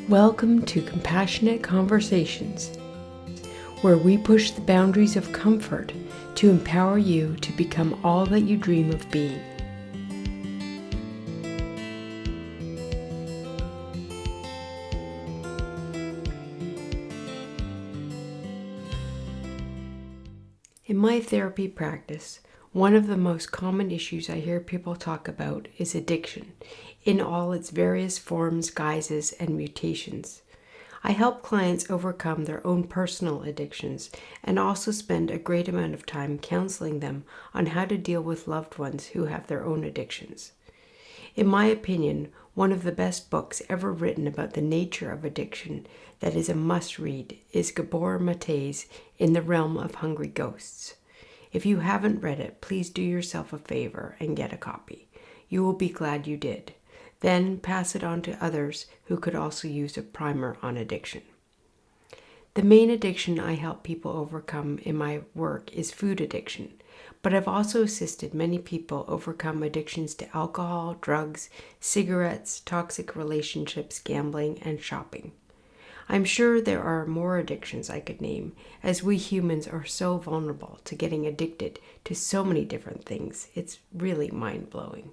Welcome to Compassionate Conversations, where we push the boundaries of comfort to empower you to become all that you dream of being. In my therapy practice, one of the most common issues I hear people talk about is addiction, in all its various forms, guises, and mutations. I help clients overcome their own personal addictions and also spend a great amount of time counseling them on how to deal with loved ones who have their own addictions. In my opinion, one of the best books ever written about the nature of addiction that is a must-read is Gabor Mate's In the Realm of Hungry Ghosts. If you haven't read it, please do yourself a favor and get a copy. You will be glad you did. Then pass it on to others who could also use a primer on addiction. The main addiction I help people overcome in my work is food addiction, but I've also assisted many people overcome addictions to alcohol, drugs, cigarettes, toxic relationships, gambling, and shopping. I'm sure there are more addictions I could name, as we humans are so vulnerable to getting addicted to so many different things. It's really mind-blowing.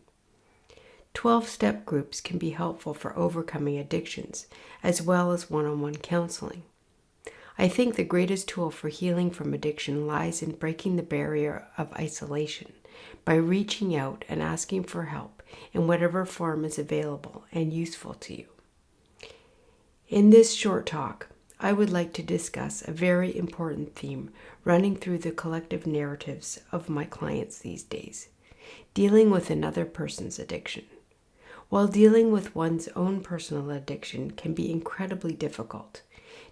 12-step groups can be helpful for overcoming addictions, as well as one-on-one counseling. I think the greatest tool for healing from addiction lies in breaking the barrier of isolation by reaching out and asking for help in whatever form is available and useful to you. In this short talk, I would like to discuss a very important theme running through the collective narratives of my clients these days: dealing with another person's addiction. While dealing with one's own personal addiction can be incredibly difficult,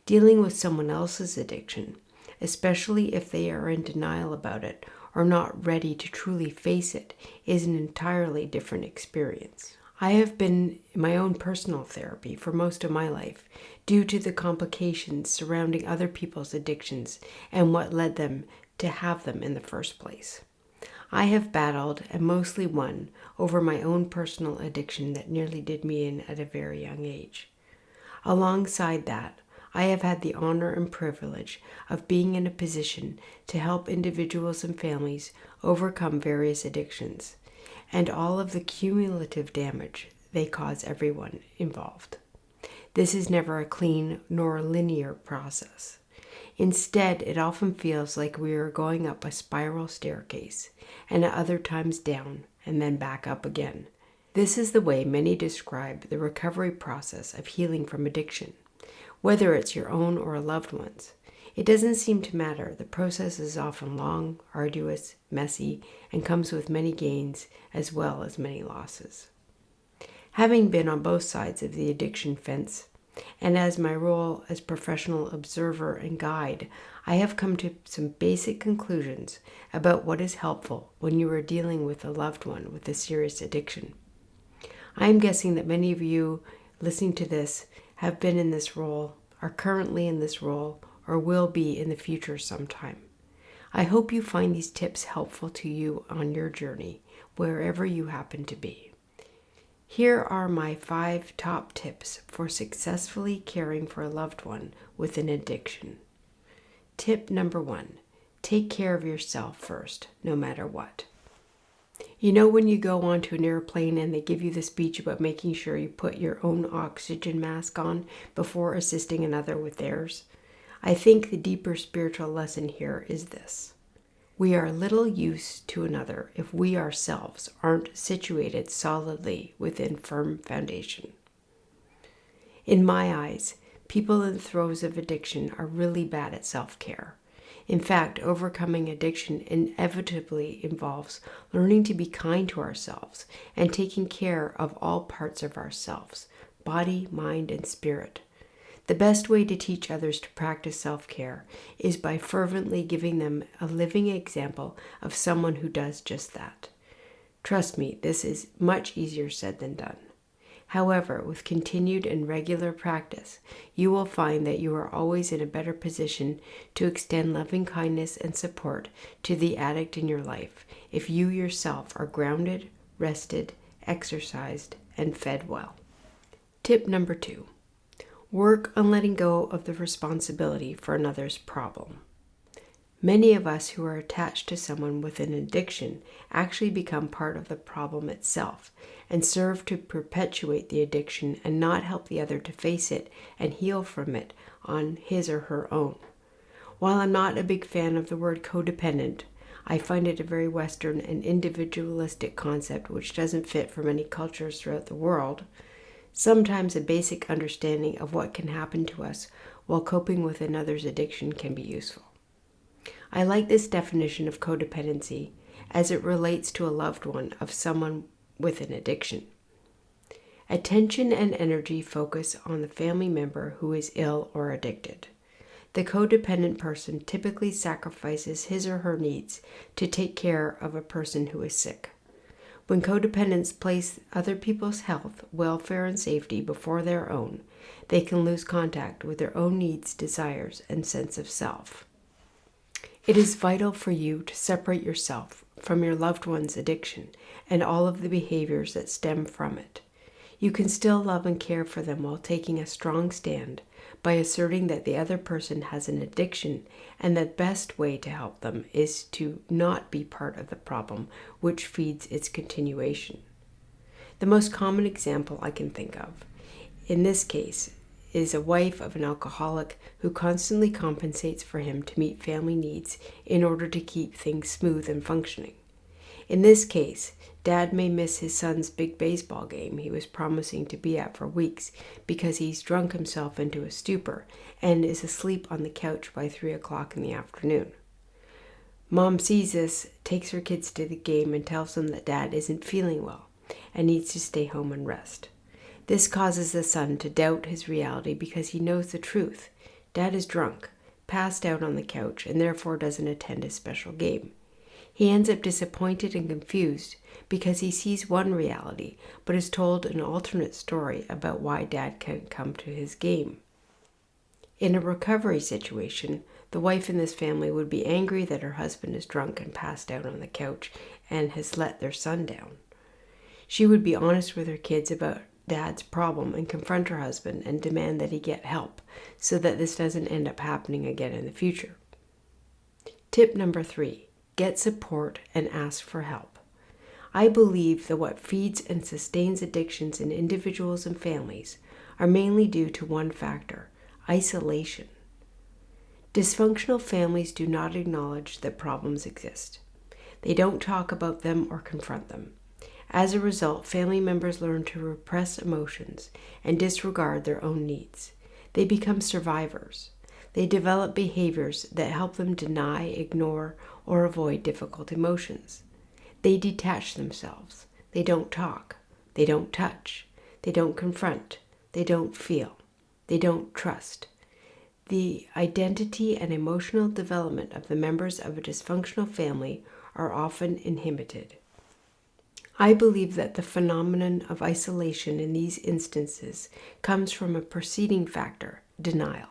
dealing with someone else's addiction, especially if they are in denial about it or not ready to truly face it, is an entirely different experience. I have been in my own personal therapy for most of my life due to the complications surrounding other people's addictions and what led them to have them in the first place. I have battled and mostly won over my own personal addiction that nearly did me in at a very young age. Alongside that, I have had the honor and privilege of being in a position to help individuals and families overcome various addictions and all of the cumulative damage they cause everyone involved. This is never a clean nor a linear process. Instead, it often feels like we are going up a spiral staircase, and at other times down, and then back up again. This is the way many describe the recovery process of healing from addiction, whether it's your own or a loved one's. It doesn't seem to matter. The process is often long, arduous, messy, and comes with many gains as well as many losses. Having been on both sides of the addiction fence, and as my role as professional observer and guide, I have come to some basic conclusions about what is helpful when you are dealing with a loved one with a serious addiction. I am guessing that many of you listening to this have been in this role, are currently in this role, or will be in the future sometime. I hope you find these tips helpful to you on your journey, wherever you happen to be. Here are my 5 top tips for successfully caring for a loved one with an addiction. Tip number 1, take care of yourself first, no matter what. You know when you go onto an airplane and they give you the speech about making sure you put your own oxygen mask on before assisting another with theirs? I think the deeper spiritual lesson here is this: we are little use to another if we ourselves aren't situated solidly within firm foundation. In my eyes, people in the throes of addiction are really bad at self-care. In fact, overcoming addiction inevitably involves learning to be kind to ourselves and taking care of all parts of ourselves, body, mind, and spirit. The best way to teach others to practice self-care is by fervently giving them a living example of someone who does just that. Trust me, this is much easier said than done. However, with continued and regular practice, you will find that you are always in a better position to extend loving kindness and support to the addict in your life if you yourself are grounded, rested, exercised, and fed well. Tip number 2. Work on letting go of the responsibility for another's problem. Many of us who are attached to someone with an addiction actually become part of the problem itself and serve to perpetuate the addiction and not help the other to face it and heal from it on his or her own. While I'm not a big fan of the word codependent, I find it a very Western and individualistic concept which doesn't fit for many cultures throughout the world. Sometimes a basic understanding of what can happen to us while coping with another's addiction can be useful. I like this definition of codependency as it relates to a loved one of someone with an addiction. Attention and energy focus on the family member who is ill or addicted. The codependent person typically sacrifices his or her needs to take care of a person who is sick. When codependents place other people's health, welfare, and safety before their own, they can lose contact with their own needs, desires, and sense of self. It is vital for you to separate yourself from your loved one's addiction and all of the behaviors that stem from it. You can still love and care for them while taking a strong stand by asserting that the other person has an addiction and the best way to help them is to not be part of the problem which feeds its continuation. The most common example I can think of in this case is a wife of an alcoholic who constantly compensates for him to meet family needs in order to keep things smooth and functioning. In this case, Dad may miss his son's big baseball game he was promising to be at for weeks because he's drunk himself into a stupor and is asleep on the couch by 3 o'clock in the afternoon. Mom sees this, takes her kids to the game, and tells them that Dad isn't feeling well and needs to stay home and rest. This causes the son to doubt his reality because he knows the truth. Dad is drunk, passed out on the couch, and therefore doesn't attend his special game. He ends up disappointed and confused because he sees one reality but is told an alternate story about why Dad can't come to his game. In a recovery situation, the wife in this family would be angry that her husband is drunk and passed out on the couch and has let their son down. She would be honest with her kids about Dad's problem and confront her husband and demand that he get help so that this doesn't end up happening again in the future. Tip number 3. Get support and ask for help. I believe that what feeds and sustains addictions in individuals and families are mainly due to one factor: isolation. Dysfunctional families do not acknowledge that problems exist. They don't talk about them or confront them. As a result, family members learn to repress emotions and disregard their own needs. They become survivors. They develop behaviors that help them deny, ignore, or avoid difficult emotions. They detach themselves. They don't talk. They don't touch. They don't confront. They don't feel. They don't trust. The identity and emotional development of the members of a dysfunctional family are often inhibited. I believe that the phenomenon of isolation in these instances comes from a preceding factor: denial.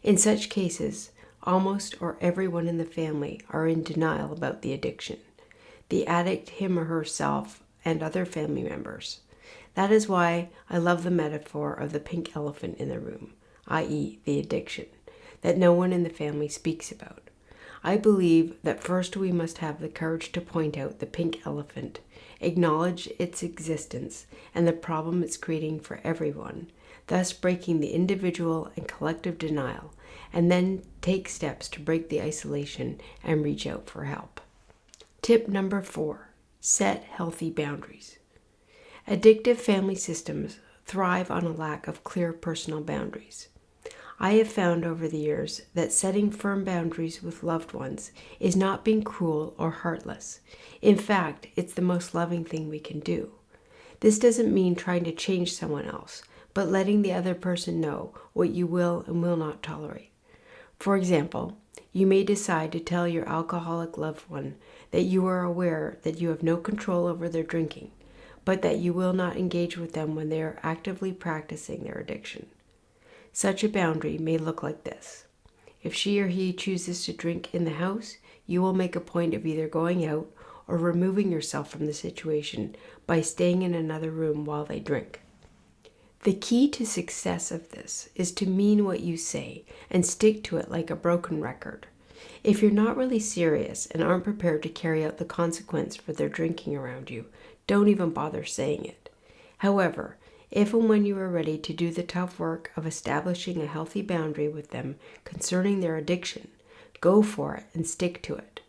In such cases, almost or everyone in the family are in denial about the addiction. The addict, him or herself, and other family members. That is why I love the metaphor of the pink elephant in the room, i.e. the addiction, that no one in the family speaks about. I believe that first we must have the courage to point out the pink elephant, acknowledge its existence and the problem it's creating for everyone, thus breaking the individual and collective denial, and then take steps to break the isolation and reach out for help. Tip number 4, set healthy boundaries. Addictive family systems thrive on a lack of clear personal boundaries. I have found over the years that setting firm boundaries with loved ones is not being cruel or heartless. In fact, it's the most loving thing we can do. This doesn't mean trying to change someone else, but letting the other person know what you will and will not tolerate. For example, you may decide to tell your alcoholic loved one that you are aware that you have no control over their drinking, but that you will not engage with them when they are actively practicing their addiction. Such a boundary may look like this: if she or he chooses to drink in the house, you will make a point of either going out or removing yourself from the situation by staying in another room while they drink. The key to success of this is to mean what you say and stick to it like a broken record. If you're not really serious and aren't prepared to carry out the consequence for their drinking around you, don't even bother saying it. However, if and when you are ready to do the tough work of establishing a healthy boundary with them concerning their addiction, go for it and stick to it.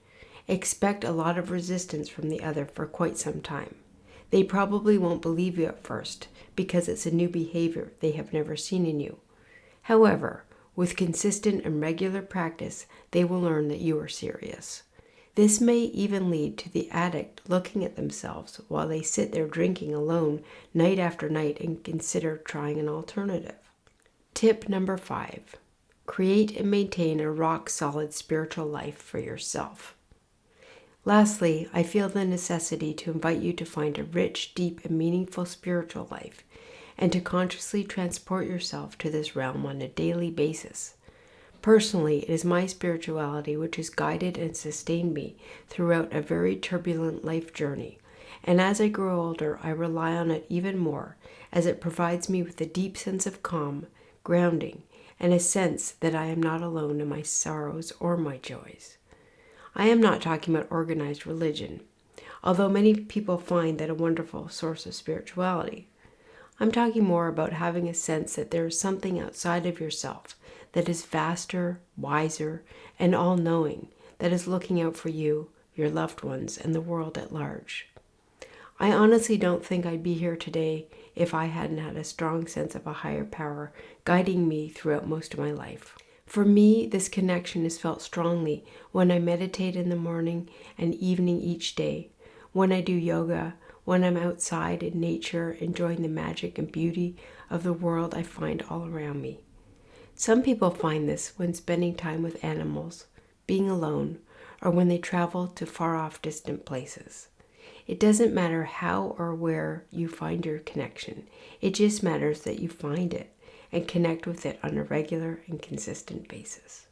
Expect a lot of resistance from the other for quite some time. They probably won't believe you at first because it's a new behavior they have never seen in you. However, with consistent and regular practice, they will learn that you are serious. This may even lead to the addict looking at themselves while they sit there drinking alone night after night and consider trying an alternative. Tip number 5. Create and maintain a rock-solid spiritual life for yourself. Lastly, I feel the necessity to invite you to find a rich, deep, and meaningful spiritual life, and to consciously transport yourself to this realm on a daily basis. Personally, it is my spirituality which has guided and sustained me throughout a very turbulent life journey, and as I grow older, I rely on it even more, as it provides me with a deep sense of calm, grounding, and a sense that I am not alone in my sorrows or my joys. I am not talking about organized religion, although many people find that a wonderful source of spirituality. I'm talking more about having a sense that there is something outside of yourself that is vaster, wiser, and all-knowing, that is looking out for you, your loved ones, and the world at large. I honestly don't think I'd be here today if I hadn't had a strong sense of a higher power guiding me throughout most of my life. For me, this connection is felt strongly when I meditate in the morning and evening each day, when I do yoga, when I'm outside in nature enjoying the magic and beauty of the world I find all around me. Some people find this when spending time with animals, being alone, or when they travel to far-off distant places. It doesn't matter how or where you find your connection. It just matters that you find it and connect with it on a regular and consistent basis.